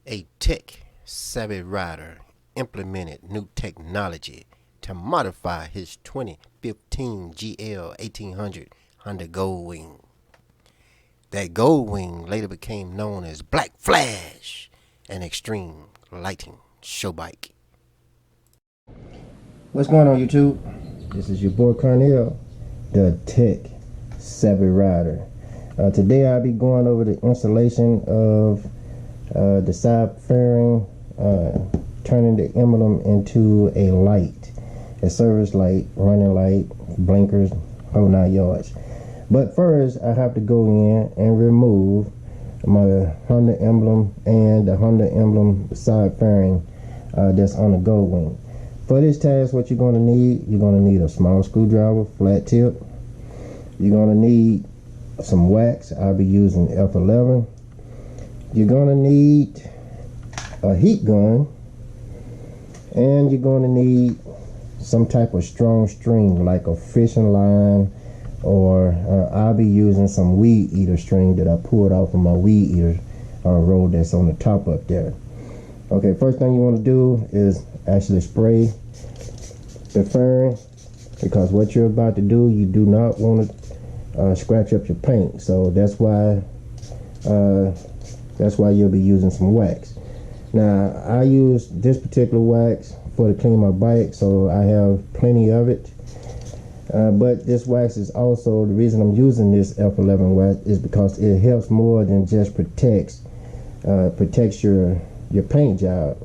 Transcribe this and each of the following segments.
A tech-savvy rider implemented new technology to modify his 2015 GL 1800 Honda Goldwing. That Goldwing later became known as Black Flash, an extreme lighting show bike. What's going on, YouTube? This is your boy Cornell, the tech savvy rider. Today I'll be going over the installation of the side fairing, turning the emblem into a light, a service light, running light, blinkers, whole 9 yards. But first I have to go in and remove my Honda emblem and the Honda emblem side fairing that's on the Goldwing. For this task, what you're going to need a small screwdriver, flat tip. You're going to need some wax. I'll be using F11. You're going to need a heat gun, and you're going to need some type of strong string like a fishing line, or I'll be using some weed eater string that I pulled off of my weed eater roll that's on the top up there. Okay, first thing you want to do is actually spray the fairing, because what you're about to do, you do not want to scratch up your paint. So that's why you'll be using some wax. Now I use this particular wax to clean my bike, so I have plenty of it. But this wax is also the reason I'm using this F11 wax is because it helps more than just protects your paint job.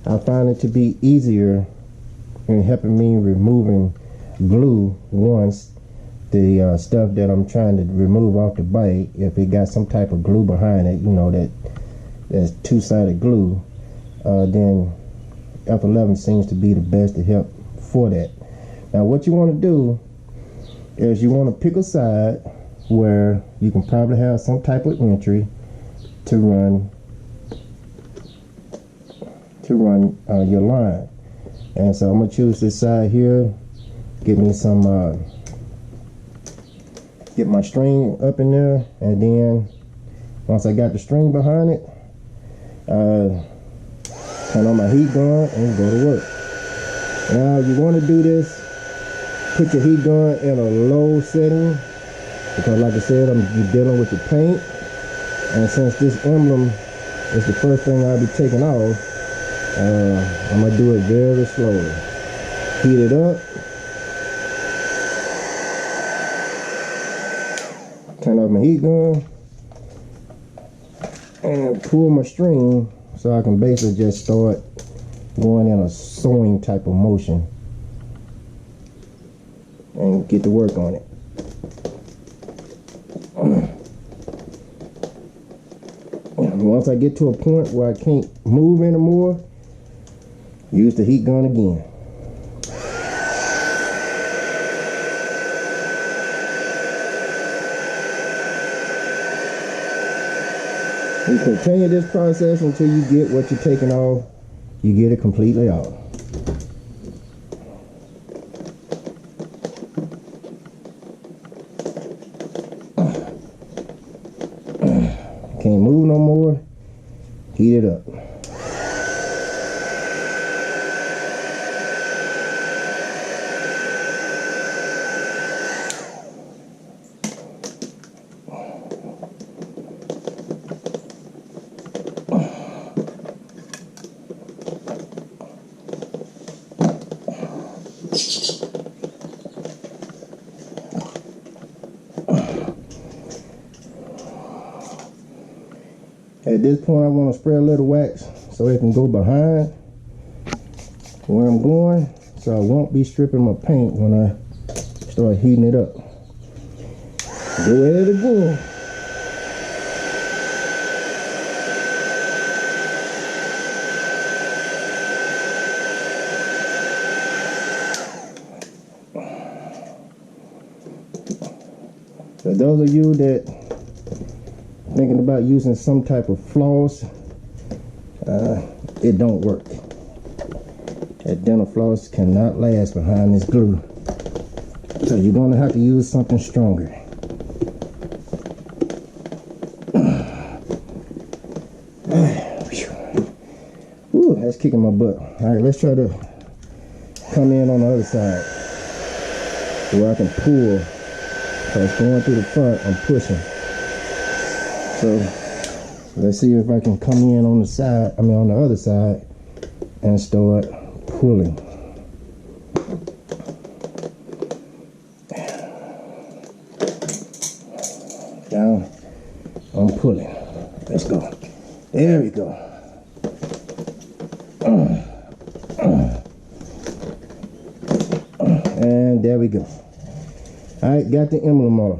I find it to be easier in helping me removing glue once the stuff that I'm trying to remove off the bike, if it got some type of glue behind it, that's two-sided glue, then F11 seems to be the best to help for that. Now what you want to do is you want to pick a side where you can probably have some type of entry to run your line. And so I'm gonna choose this side here, get me some get my string up in there, and then once I got the string behind it, turn on my heat gun and go to work. Now you want to do this, put your heat gun in a low setting, because like I said, you're dealing with the paint, and since this emblem is the first thing I'll be taking off, I'm gonna do it very slowly. Heat it up, turn off my heat gun, and pull my string so I can basically just start going in a sewing type of motion and get to work on it. Once I get to a point where I can't move anymore, use the heat gun again. You continue this process until you get what you're taking off. You get it completely off. Can't move no more. Heat it up. At this point, I want to spray a little wax so it can go behind where I'm going, so I won't be stripping my paint when I start heating it up. Go at it again. For those of you that thinking about using some type of floss, it don't work. That dental floss cannot last behind this glue, so you're going to have to use something stronger. That's kicking my butt. All right, let's try to come in on the other side where I can pull. Because going through the front, I'm pushing. So let's see if I can come in on the side, on the other side, and start pulling. Down, I'm pulling. Let's go. There we go. And there we go. Alright, got the emblem off.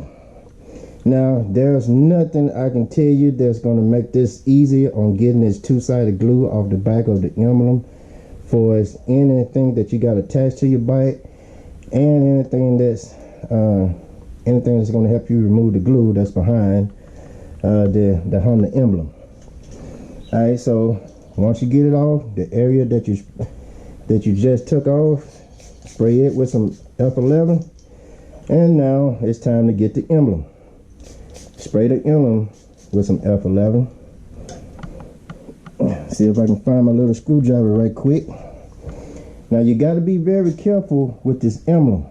Now, there's nothing I can tell you that's going to make this easier on getting this two-sided glue off the back of the emblem. For anything that you got attached to your bike, and anything that's going to help you remove the glue that's behind the Honda emblem. Alright, so once you get it off, the area that you just took off, spray it with some F11, and now it's time to get the emblem. Spray the emblem with some F11. See if I can find my little screwdriver right quick. Now you got to be very careful with this emblem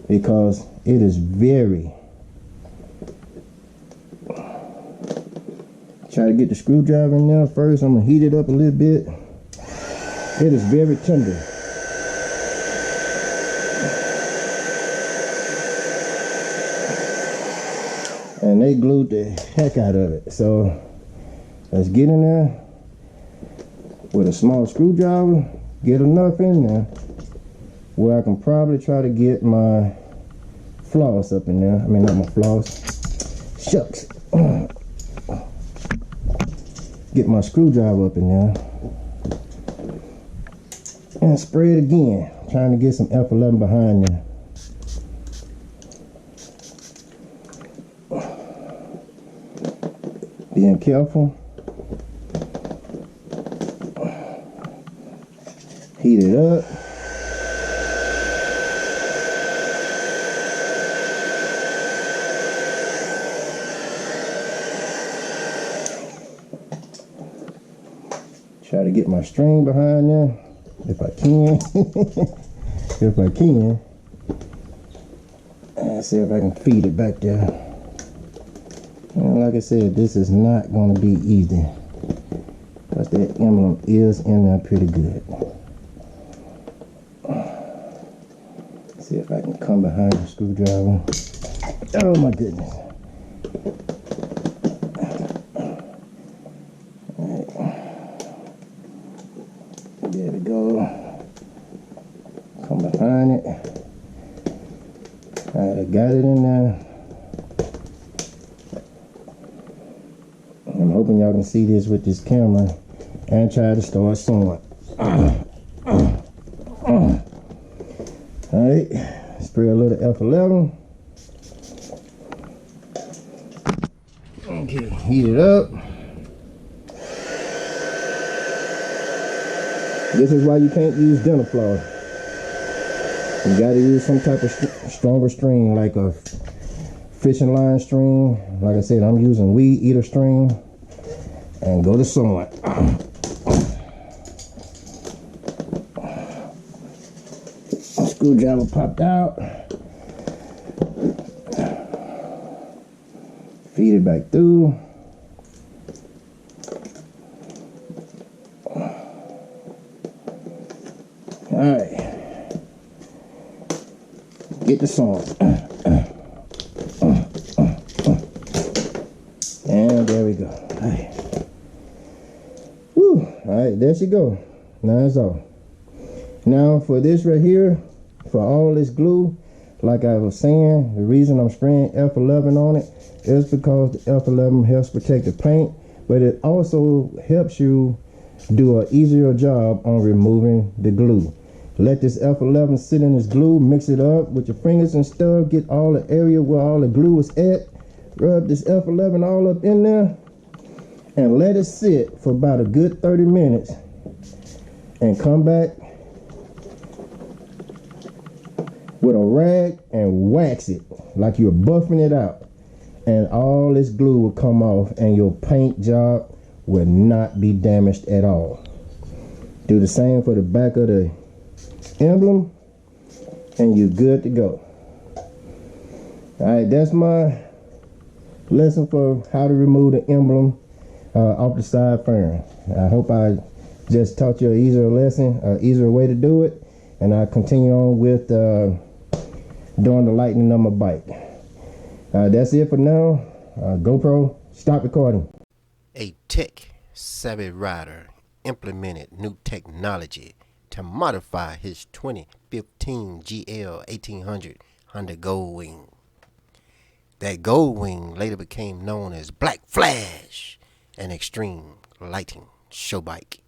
because it is very. Try to get the screwdriver in there first. I'm gonna heat it up a little bit. It is very tender. And they glued the heck out of it. So let's get in there with a small screwdriver, get enough in there where I can probably try to get my floss up in there. I mean, not my floss. Shucks. Get my screwdriver up in there and spray it again. Trying to get some F11 behind there. Being careful. Heat it up. Try to get my string behind there if I can. If I can. And see if I can feed it back there. And like I said, this is not going to be easy. Because that emblem is in there pretty good. See if I can come behind the screwdriver. Oh my goodness. There we go. Come behind it. Alright, I got it in there. I'm hoping y'all can see this with this camera and try to start sewing. Alright, spray a little F11. Okay, heat it up. This is why you can't use dental floss. You gotta use some type of stronger string, like a fishing line string. Like I said, I'm using weed eater string. And go to sewing. Screwdriver popped out. Feed it back through. Alright. Get the sewing. And there we go. Alright. Woo! Alright, there she go. Now it's off. Now for this right here, for all this glue, like I was saying, the reason I'm spraying F11 on it is because the F11 helps protect the paint, but it also helps you do an easier job on removing the glue. Let this F11 sit in this glue, mix it up with your fingers and stuff, get all the area where all the glue is at, rub this F11 all up in there, and let it sit for about a good 30 minutes, and come back with a rag and wax it like you're buffing it out, and all this glue will come off and your paint job will not be damaged at all. Do the same for the back of the emblem, and you're good to go. Alright, that's my lesson for how to remove the emblem off the side fairing. I hope I just taught you an easier lesson, an easier way to do it, and I'll continue on with doing the lightning on my bike. That's it for now. GoPro, stop recording. A tech-savvy rider implemented new technology to modify his 2015 GL 1800 Honda Goldwing. That Goldwing later became known as Black Flash, an extreme lighting show bike.